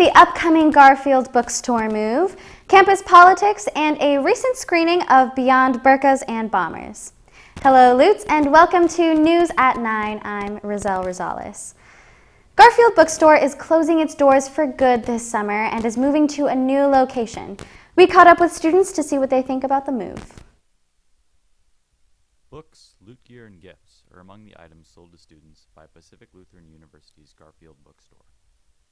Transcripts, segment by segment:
the upcoming Garfield bookstore move, campus politics, and a recent screening of Beyond Burkas and Bombers. Hello, Lutz, and welcome to News at 9. I'm Roselle Rosales. Garfield Bookstore is closing its doors for good this summer and is moving to a new location. We caught up with students to see what they think about the move. Books, loot gear, and gifts are among the items sold to students by Pacific Lutheran University's Garfield Bookstore.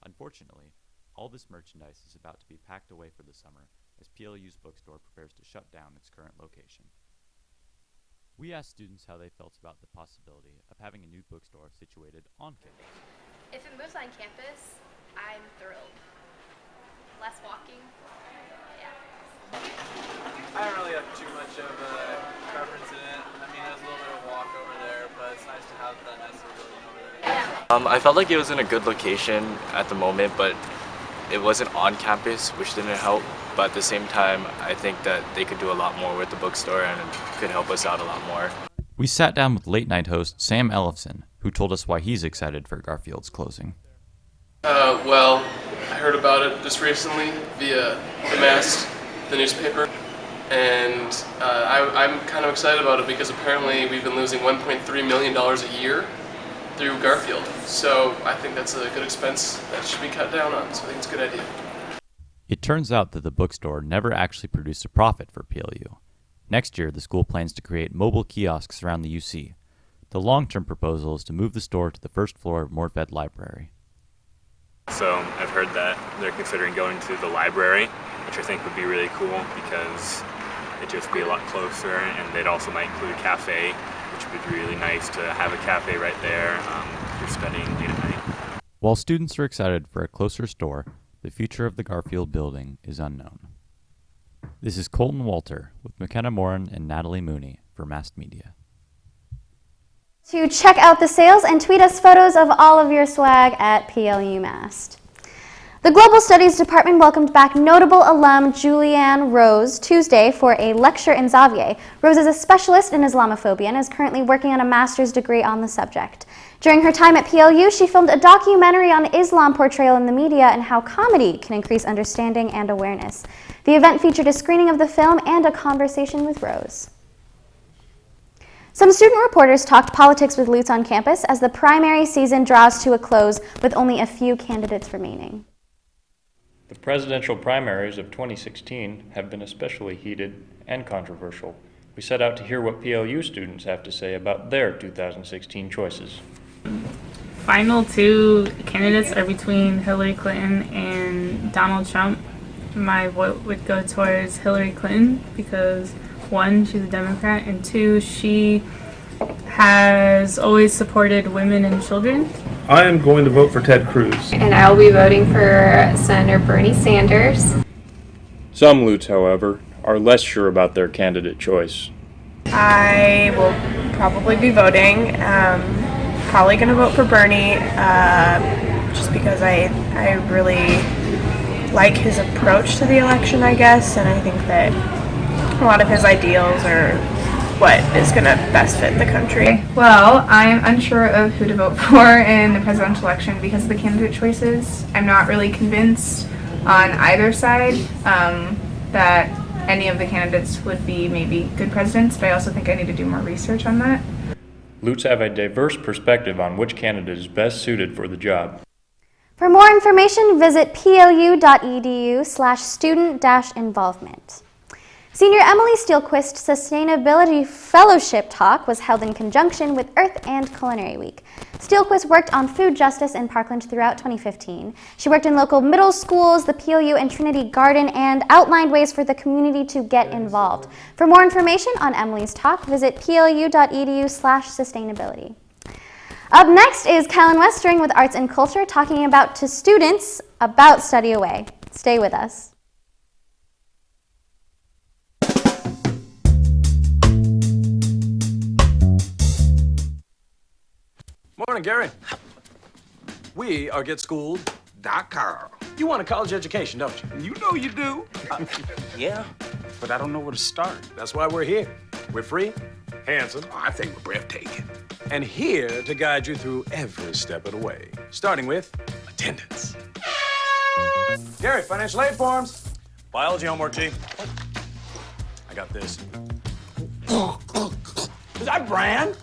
Unfortunately, all this merchandise is about to be packed away for the summer as PLU's bookstore prepares to shut down its current location. We asked students how they felt about the possibility of having a new bookstore situated on campus. If it moves on campus, I'm thrilled. Less walking. I don't really have too much of a preference in it. I mean, there's a little bit of a walk over there, but it's nice to have that nice little building over there. I felt like it was in a good location at the moment, but it wasn't on campus, which didn't help. But at the same time, I think that they could do a lot more with the bookstore and it could help us out a lot more. We sat down with late night host Sam Ellefson, who told us why he's excited for Garfield's closing. Well, I heard about it just recently via The Mast, the newspaper, and I'm kind of excited about it because apparently we've been losing $1.3 million a year through Garfield. So I think that's a good expense that should be cut down on, so I think it's a good idea. It turns out that the bookstore never actually produced a profit for PLU. Next year, the school plans to create mobile kiosks around the UC. The long-term proposal is to move the store to the first floor of Mortvedt Library. So I've heard that they're considering going to the library, which I think would be really cool because it'd just be a lot closer, and they'd also might include a cafe, which would be really nice to have a cafe right there if you're studying late at night. While students are excited for a closer store, the future of the Garfield building is unknown. This is Colton Walter with McKenna Morin and Natalie Mooney for Mast Media. To check out the sales and tweet us photos of all of your swag at PLU Mast. The Global Studies Department welcomed back notable alum Julianne Rose Tuesday for a lecture in Xavier. Rose is a specialist in Islamophobia and is currently working on a master's degree on the subject. During her time at PLU, she filmed a documentary on Islam portrayal in the media and how comedy can increase understanding and awareness. The event featured a screening of the film and a conversation with Rose. Some student reporters talked politics with Lutz on campus as the primary season draws to a close with only a few candidates remaining. The presidential primaries of 2016 have been especially heated and controversial. We set out to hear what PLU students have to say about their 2016 choices. Final two candidates are between Hillary Clinton and Donald Trump. My vote would go towards Hillary Clinton because, one, she's a Democrat, and two, she has always supported women and children. I am going to vote for Ted Cruz. And I'll be voting for Senator Bernie Sanders. Some Lutz, however, are less sure about their candidate choice. I will probably be voting. Probably going to vote for Bernie just because I really like his approach to the election, I guess, and I think that a lot of his ideals are what is going to best fit the country. Well, I'm unsure of who to vote for in the presidential election because of the candidate choices. I'm not really convinced on either side that any of the candidates would be maybe good presidents, but I also think I need to do more research on that. Lutz have a diverse perspective on which candidate is best suited for the job. For more information, visit plu.edu/student-involvement. Senior Emily Steelquist Sustainability Fellowship Talk was held in conjunction with Earth and Culinary Week. Steelquist worked on food justice in Parkland throughout 2015. She worked in local middle schools, the PLU and Trinity Garden, and outlined ways for the community to get involved. For more information on Emily's talk, visit plu.edu/sustainability. Up next is Callan Westring with Arts and Culture talking to students about Study Away. Stay with us. Morning, Gary. We are GetSchooled.com. You want a college education, don't you? You know you do. Yeah, but I don't know where to start. That's why we're here. We're free, handsome, I think we're breathtaking, and here to guide you through every step of the way, starting with attendance. Gary, financial aid forms. Biology homework, G. I got this. Is that Bran?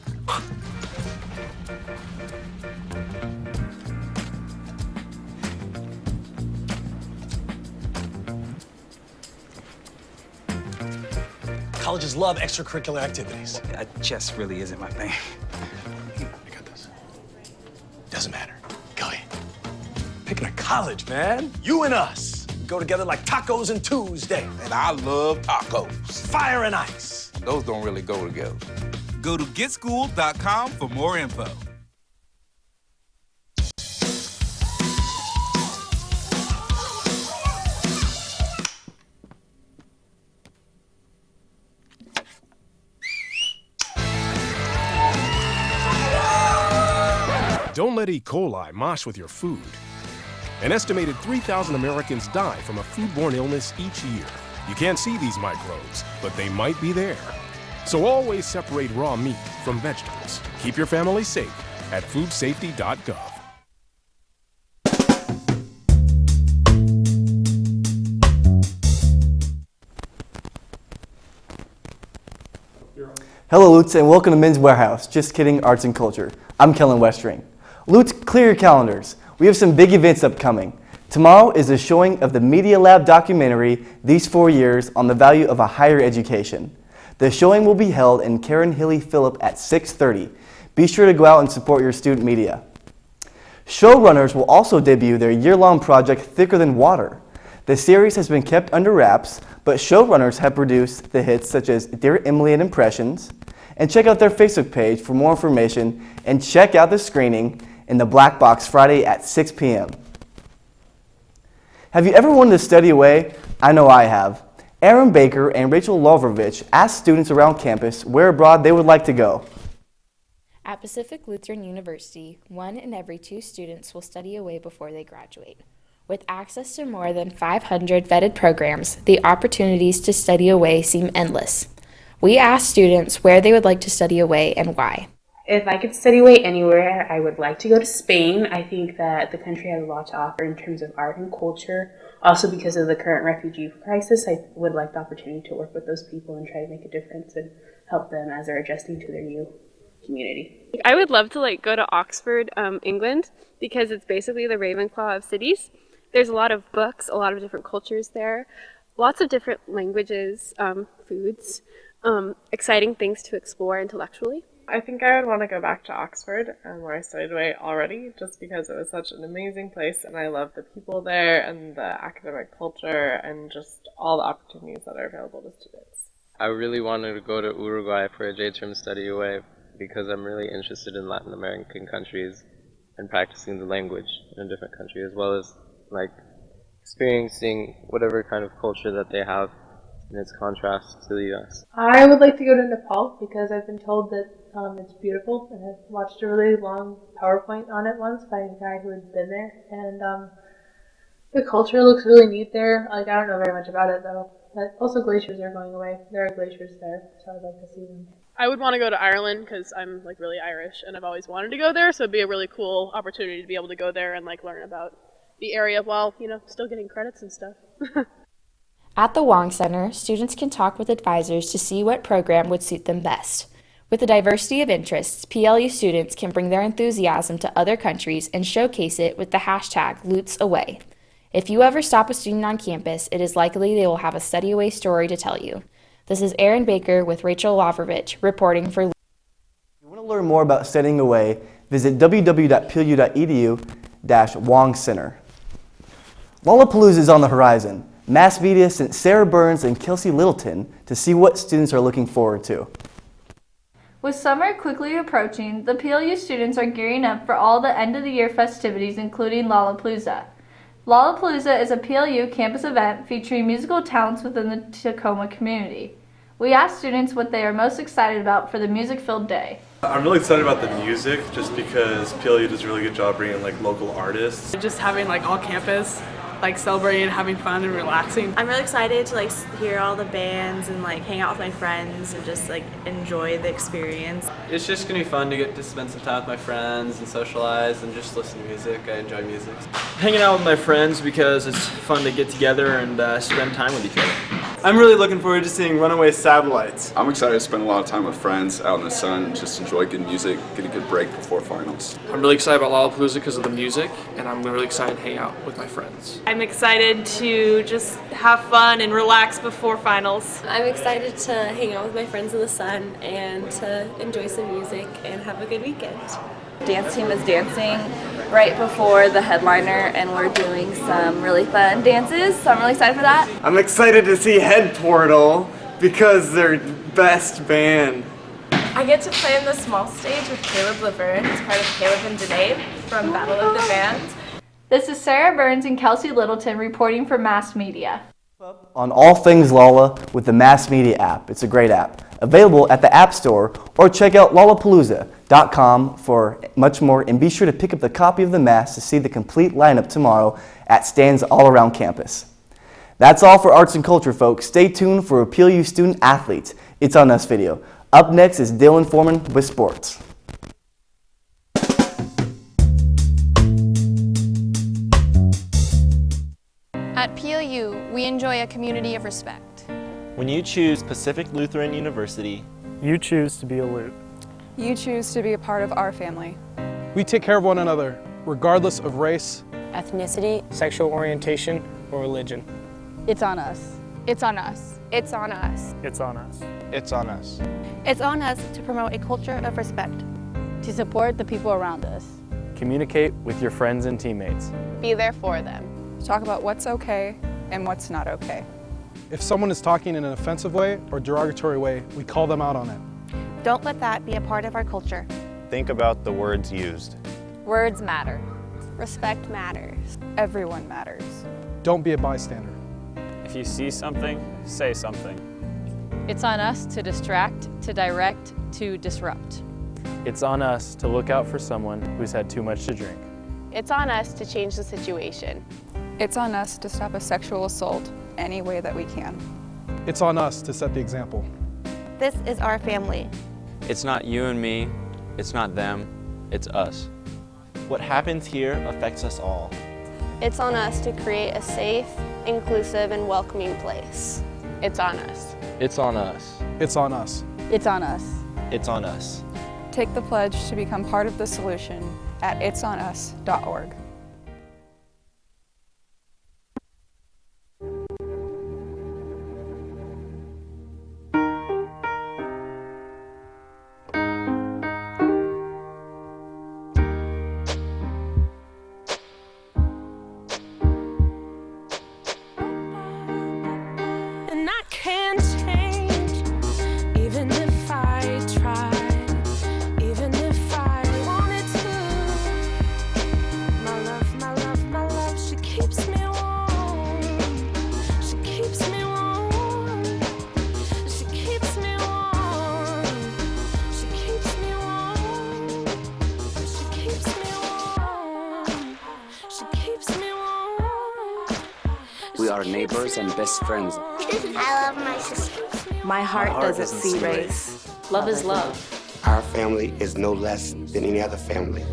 Colleges love extracurricular activities. Chess really isn't my thing. I got this. Doesn't matter. Go ahead. Picking a college, man. You and us. We go together like tacos and Tuesday. And I love tacos. Fire and ice. Those don't really go together. Go to getschool.com for more info. Don't let E. coli mosh with your food. An estimated 3,000 Americans die from a foodborne illness each year. You can't see these microbes, but they might be there. So always separate raw meat from vegetables. Keep your family safe at foodsafety.gov. Hello Lutz and welcome to Men's Warehouse, Just Kidding Arts and Culture. I'm Kellen Westring. Lutz, clear your calendars. We have some big events upcoming. Tomorrow is the showing of the Media Lab documentary, These 4 Years, on the value of a higher education. The showing will be held in Karen Hilly Phillip at 6:30. Be sure to go out and support your student media. Showrunners will also debut their year-long project, Thicker Than Water. The series has been kept under wraps, but showrunners have produced the hits such as Dear Emily and Impressions. And check out their Facebook page for more information, and check out the screening in the Black Box Friday at 6 p.m. Have you ever wanted to study away? I know I have. Aaron Baker and Rachel Lovrovich asked students around campus where abroad they would like to go. At Pacific Lutheran University, 1 in every 2 students will study away before they graduate. With access to more than 500 vetted programs, the opportunities to study away seem endless. We asked students where they would like to study away and why. If I could study away anywhere, I would like to go to Spain. I think that the country has a lot to offer in terms of art and culture. Also, because of the current refugee crisis, I would like the opportunity to work with those people and try to make a difference and help them as they're adjusting to their new community. I would love to go to Oxford, England, because it's basically the Ravenclaw of cities. There's a lot of books, a lot of different cultures there, lots of different languages, foods, exciting things to explore intellectually. I think I would want to go back to Oxford, where I studied away already, just because it was such an amazing place and I love the people there and the academic culture and just all the opportunities that are available to students. I really wanted to go to Uruguay for a J-term study away because I'm really interested in Latin American countries and practicing the language in a different country, as well as experiencing whatever kind of culture that they have in its contrast to the U.S. I would like to go to Nepal because I've been told that it's beautiful, and I've watched a really long PowerPoint on it once by a guy who had been there, and the culture looks really neat there. I don't know very much about it though, but also glaciers are going away. There are glaciers there, so I'd like to see them. I would want to go to Ireland because I'm really Irish and I've always wanted to go there, so it'd be a really cool opportunity to be able to go there and learn about the area while, still getting credits and stuff. At the Wong Center, students can talk with advisors to see what program would suit them best. With a diversity of interests, PLU students can bring their enthusiasm to other countries and showcase it with the hashtag LutzAway. If you ever stop a student on campus, it is likely they will have a study away story to tell you. This is Aaron Baker with Rachel Lovrovich reporting for. If you want to learn more about studying away, visit www.plu.edu/Wong Center. Lollapalooza is on the horizon. Mass media sent Sarah Burns and Kelsey Littleton to see what students are looking forward to. With summer quickly approaching, the PLU students are gearing up for all the end-of-the-year festivities, including Lollapalooza. Lollapalooza is a PLU campus event featuring musical talents within the Tacoma community. We asked students what they are most excited about for the music-filled day. I'm really excited about the music just because PLU does a really good job bringing local artists. Just having all campus like celebrating and having fun and relaxing. I'm really excited to like hear all the bands and like hang out with my friends and just like enjoy the experience. It's just gonna be fun to get to spend some time with my friends and socialize and just listen to music. I enjoy music. Hanging out with my friends because it's fun to get together and spend time with each other. I'm really looking forward to seeing Runaway Satellites. I'm excited to spend a lot of time with friends out in the sun and just enjoy good music, get a good break before finals. I'm really excited about Lollapalooza because of the music, and I'm really excited to hang out with my friends. I'm excited to just have fun and relax before finals. I'm excited to hang out with my friends in the sun and to enjoy some music and have a good weekend. Dance team is dancing right before the headliner, and we're doing some really fun dances, so I'm really excited for that. I'm excited to see Head Portal because they're best band. I get to play in the small stage with Caleb Laverne, who's part of Caleb and Danae from Battle of the Bands. This is Sarah Burns and Kelsey Littleton reporting for Mass Media. On all things Lolla with the Mass Media app. It's a great app. Available at the App Store, or check out lollapalooza.com for much more, and be sure to pick up the copy of the Mass to see the complete lineup tomorrow at stands all around campus. That's all for arts and culture, folks. Stay tuned for a PLU student athletes. It's on us video. Up next is Dylan Foreman with sports. At PLU, we enjoy a community of respect. When you choose Pacific Lutheran University, you choose to be a Lut. You choose to be a part of our family. We take care of one another, regardless of race, ethnicity, sexual orientation, or religion. It's on us. It's on us. It's on us. It's on us. It's on us. It's on us to promote a culture of respect. To support the people around us. Communicate with your friends and teammates. Be there for them. Talk about what's okay and what's not okay. If someone is talking in an offensive way or derogatory way, we call them out on it. Don't let that be a part of our culture. Think about the words used. Words matter. Respect matters. Everyone matters. Don't be a bystander. If you see something, say something. It's on us to distract, to direct, to disrupt. It's on us to look out for someone who's had too much to drink. It's on us to change the situation. It's on us to stop a sexual assault any way that we can. It's on us to set the example. This is our family. It's not you and me, it's not them, it's us. What happens here affects us all. It's on us to create a safe, inclusive, and welcoming place. It's on us. It's on us. It's on us. It's on us. It's on us. Take the pledge to become part of the solution at itsonus.org. We are neighbors and best friends. I love my sister. My heart doesn't see race. Love is love. Our family is no less than any other family.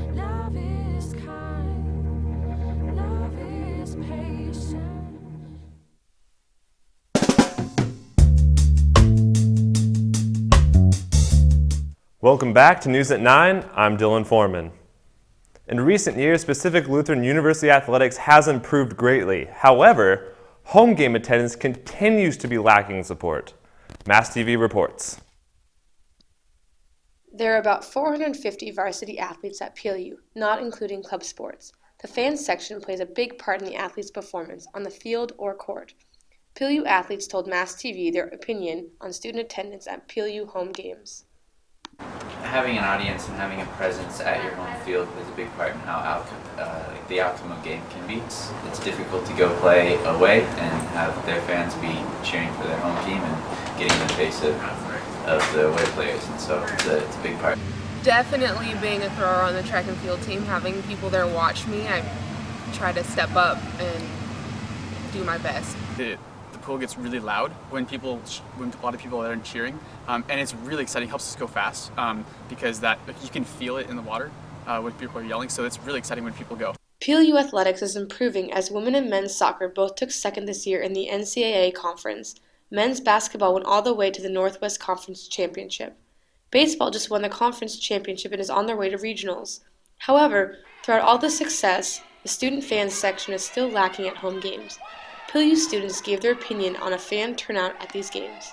Welcome back to News at 9. I'm Dylan Foreman. In recent years, Pacific Lutheran University athletics has improved greatly. However, home game attendance continues to be lacking support. Mass TV reports. There are about 450 varsity athletes at PLU, not including club sports. The fans section plays a big part in the athletes' performance on the field or court. PLU athletes told Mass TV their opinion on student attendance at PLU home games. Having an audience and having a presence at your home field plays a big part in how the outcome of a game can be. It's difficult to go play away and have their fans be cheering for their home team and getting in the face of the away players, and so it's a big part. Definitely being a thrower on the track and field team, having people there watch me, I try to step up and do my best. The pool gets really loud when a lot of people are there and cheering, and it's really exciting. It helps us go fast because you can feel it in the water when people are yelling. So it's really exciting when people go. PLU athletics is improving as women and men's soccer both took second this year in the NCAA conference. Men's basketball went all the way to the Northwest Conference Championship. Baseball just won the conference championship and is on their way to regionals. However, throughout all the success, the student fans section is still lacking at home games. PLU students gave their opinion on a fan turnout at these games.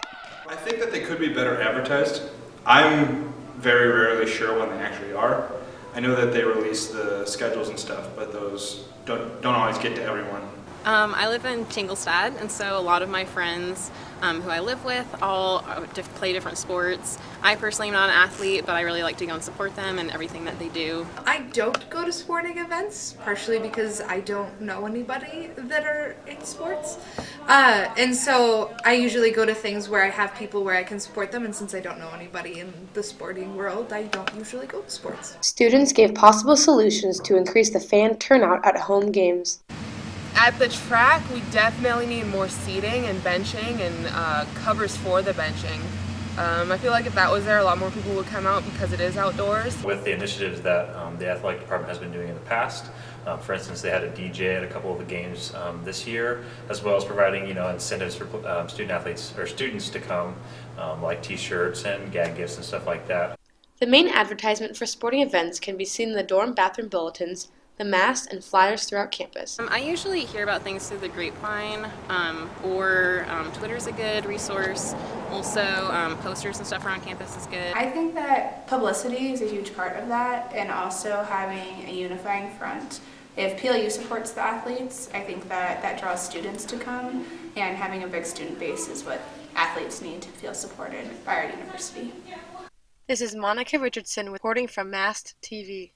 I think that they could be better advertised. I'm very rarely sure when they actually are. I know that they release the schedules and stuff, but those don't always get to everyone. I live in Tingelstad, and so a lot of my friends who I live with all play different sports. I personally am not an athlete, but I really like to go and support them and everything that they do. I don't go to sporting events, partially because I don't know anybody that are in sports. And so I usually go to things where I have people where I can support them, and since I don't know anybody in the sporting world, I don't usually go to sports. Students gave possible solutions to increase the fan turnout at home games. At the track, we definitely need more seating and benching and covers for the benching. I feel like if that was there, a lot more people would come out because it is outdoors. With the initiatives that the athletic department has been doing in the past, for instance, they had a DJ at a couple of the games this year, as well as providing incentives for student athletes or students to come, like T-shirts and gag gifts and stuff like that. The main advertisement for sporting events can be seen in the dorm bathroom bulletins, the masks, and flyers throughout campus. I usually hear about things through the grapevine, or Twitter's a good resource. Also, posters and stuff around campus is good. I think that publicity is a huge part of that, and also having a unifying front. If PLU supports the athletes, I think that draws students to come, and having a big student base is what athletes need to feel supported by our university. This is Monica Richardson reporting from Mast TV.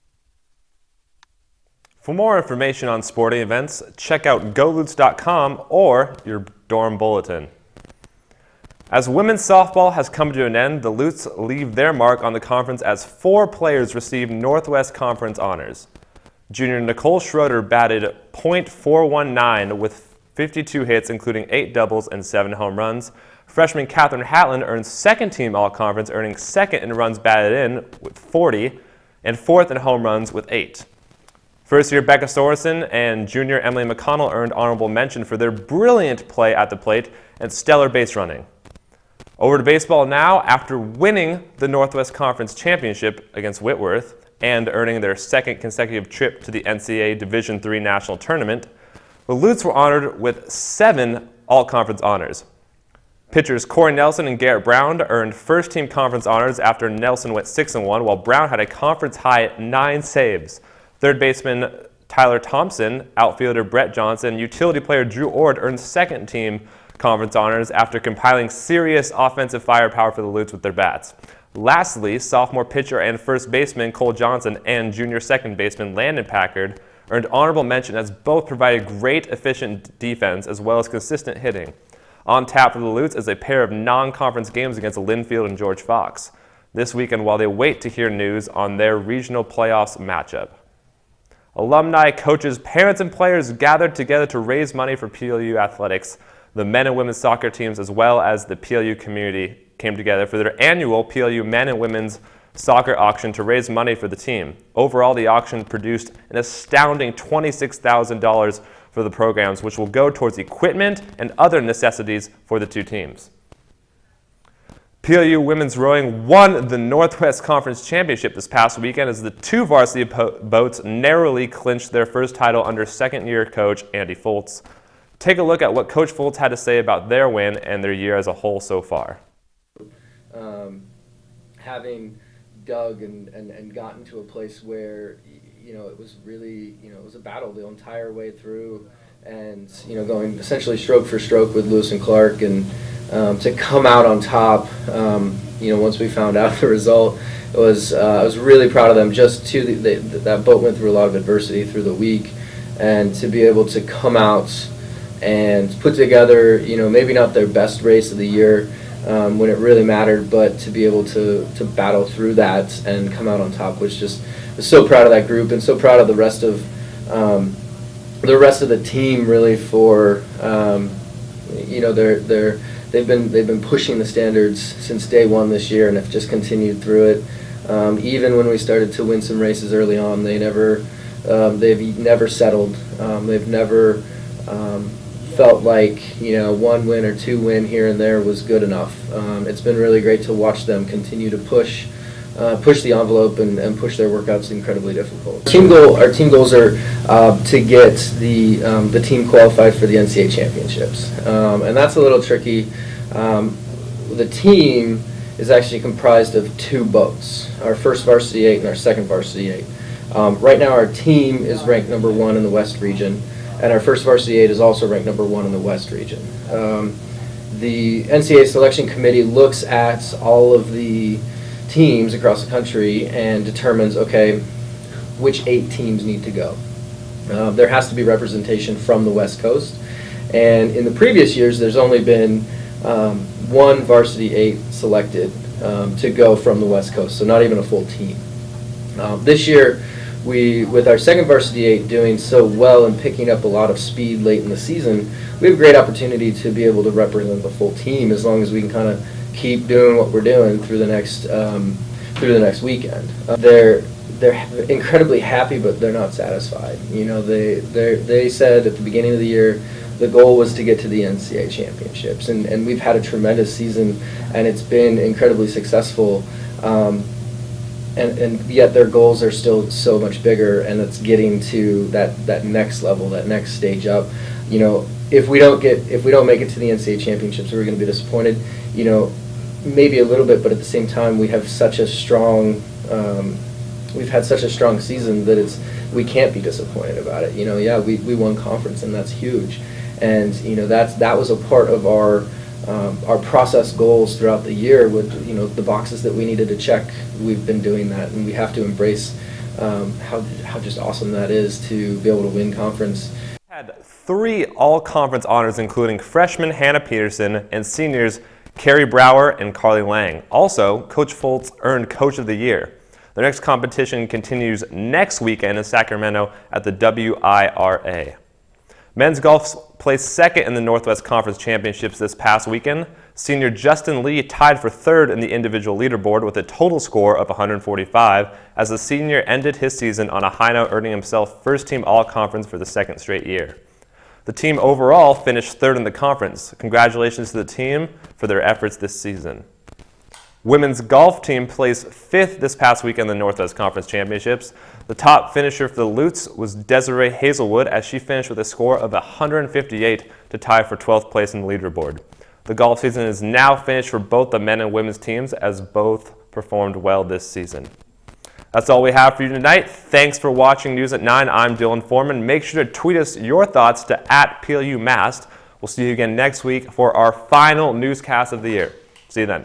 For more information on sporting events, check out golutes.com or your dorm bulletin. As women's softball has come to an end, the Lutes leave their mark on the conference as 4 players received Northwest Conference honors. Junior Nicole Schroeder batted .419 with 52 hits, including 8 doubles and 7 home runs. Freshman Catherine Hatland earned second-team All-Conference, earning second in runs batted in with 40, and fourth in home runs with 8. First-year Becca Sorensen and junior Emily McConnell earned honorable mention for their brilliant play at the plate and stellar base running. Over to baseball now. After winning the Northwest Conference Championship against Whitworth and earning their second consecutive trip to the NCAA Division III National Tournament, the Lutes were honored with 7 All-Conference honors. Pitchers Corey Nelson and Garrett Brown earned first-team conference honors after Nelson went 6-1, while Brown had a conference-high 9 saves. Third baseman Tyler Thompson, outfielder Brett Johnson, and utility player Drew Ord earned second-team conference honors after compiling serious offensive firepower for the Lutes with their bats. Lastly, sophomore pitcher and first baseman Cole Johnson and junior second baseman Landon Packard earned honorable mention as both provided great efficient defense as well as consistent hitting. On tap for the Lutes is a pair of non-conference games against Linfield and George Fox this weekend while they wait to hear news on their regional playoffs matchup. Alumni, coaches, parents, and players gathered together to raise money for PLU athletics. The men and women's soccer teams as well as the PLU community came together for their annual PLU men and women's soccer auction to raise money for the team. Overall, the auction produced an astounding $26,000 for the programs, which will go towards equipment and other necessities for the two teams. PLU women's rowing won the Northwest Conference Championship this past weekend as the 2 varsity boats narrowly clinched their first title under second-year coach Andy Foltz. Take a look at what Coach Foltz had to say about their win and their year as a whole so far. Having dug and gotten to a place where, it was really, it was a battle the entire way through, and, going essentially stroke for stroke with Lewis and Clark, and to come out on top, once we found out the result, I was really proud of them. Just that boat went through a lot of adversity through the week, and to be able to come out and put together, maybe not their best race of the year when it really mattered, but to be able to battle through that and come out on top was so proud of that group and so proud of the rest of the rest of the team really for you know, they've been pushing the standards since day one this year and have just continued through it. Even when we started to win some races early on, they've never settled. They've never felt like, you know, 1 win or 2 win here and there was good enough. It's been really great to watch them continue to push the envelope and push their workouts incredibly difficult. Our team goals are to get the team qualified for the NCAA championships, and that's a little tricky. The team is actually comprised of 2 boats, our first varsity 8 and our second varsity 8. Right now our team is ranked number 1 in the West region, and our first varsity 8 is also ranked number 1 in the West region. The NCAA selection committee looks at all of the teams across the country and determines, okay, which 8 teams need to go. There has to be representation from the West Coast, and in the previous years there's only been 1 varsity 8 selected to go from the West Coast, so not even a full team. This year, with our second varsity 8 doing so well and picking up a lot of speed late in the season, we have a great opportunity to be able to represent the full team as long as we can kind of keep doing what we're doing through the next weekend. They're incredibly happy, but they're not satisfied. You know, they said at the beginning of the year the goal was to get to the NCAA championships, and we've had a tremendous season, and it's been incredibly successful. And yet their goals are still so much bigger, and it's getting to that next level, that next stage up. You know, if we don't make it to the NCAA championships, we're going to be disappointed. You know, maybe a little bit, but at the same time, we have such a strong. We've had such a strong season that we can't be disappointed about it. You know, yeah, we won conference, and that's huge, and you know that was a part of our process goals throughout the year with, you know, the boxes that we needed to check. We've been doing that, and we have to embrace how just awesome that is to be able to win conference. Had 3 all-conference honors, including freshman Hannah Peterson and seniors Carrie Brower and Carly Lang. Also, Coach Foltz earned Coach of the Year. Their next competition continues next weekend in Sacramento at the WIRA. Men's golf placed second in the Northwest Conference Championships this past weekend. Senior Justin Lee tied for 3rd in the individual leaderboard with a total score of 145 as the senior ended his season on a high note, earning himself first-team all-conference for the 2nd straight year. The team overall finished 3rd in the conference. Congratulations to the team for their efforts this season. Women's golf team placed 5th this past week in the Northwest Conference Championships. The top finisher for the Lutes was Desiree Hazelwood, as she finished with a score of 158 to tie for 12th place in the leaderboard. The golf season is now finished for both the men and women's teams, as both performed well this season. That's all we have for you tonight. Thanks for watching News at 9. I'm Dylan Foreman. Make sure to tweet us your thoughts to @PLUMast. We'll see you again next week for our final newscast of the year. See you then.